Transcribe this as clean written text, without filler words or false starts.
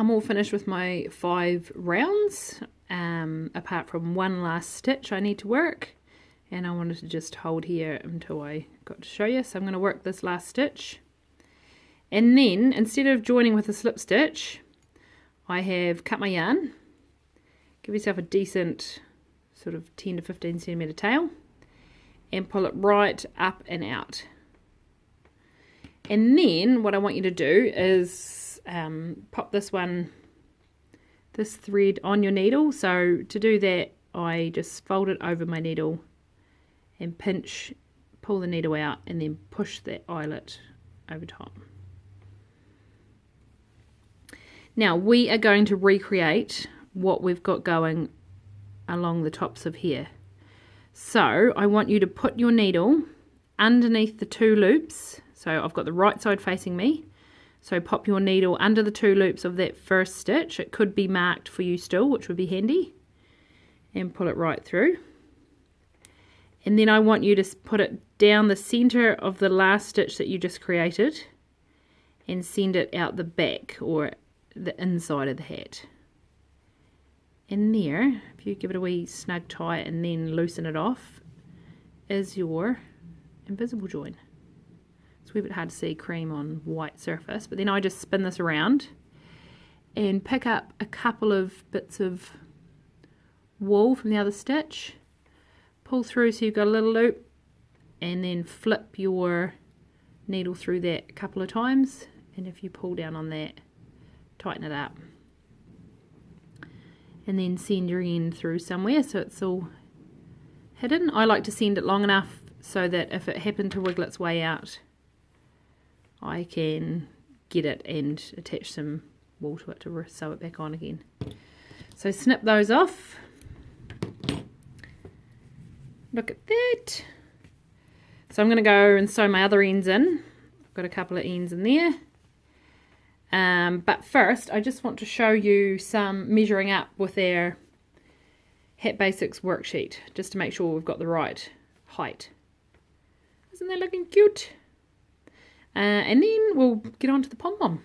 I'm all finished with my 5 rounds, apart from one last stitch I need to work, and I wanted to just hold here until I got to show you. So I'm going to work this last stitch, and then instead of joining with a slip stitch, I have cut my yarn. Give yourself a decent sort of 10 to 15 centimeter tail and pull it right up and out. And then what I want you to do is pop this thread on your needle. So to do that, I just fold it over my needle and pinch, pull the needle out, and then push that eyelet over top. Now we are going to recreate what we've got going along the tops of here. So I want you to put your needle underneath the 2 loops. So I've got the right side facing me. So pop your needle under the 2 loops of that first stitch. It could be marked for you still, which would be handy. And pull it right through. And then I want you to put it down the center of the last stitch that you just created and send it out the back, or the inside of the hat. In there, if you give it a wee snug tie and then loosen it off, is your invisible join. It's a wee bit hard to see cream on white surface, but then I just spin this around and pick up a couple of bits of wool from the other stitch, pull through so you've got a little loop, and then flip your needle through that a couple of times, and if you pull down on that, tighten it up. And then send your end through somewhere so it's all hidden. I like to send it long enough so that if it happened to wiggle its way out, I can get it and attach some wool to it to sew it back on again. So snip those off. Look at that. So I'm going to go and sew my other ends in. I've got a couple of ends in there. But first I just want to show you some measuring up with our Hat Basics worksheet, just to make sure we've got the right height. Isn't that looking cute? And then we'll get on to the pom-pom.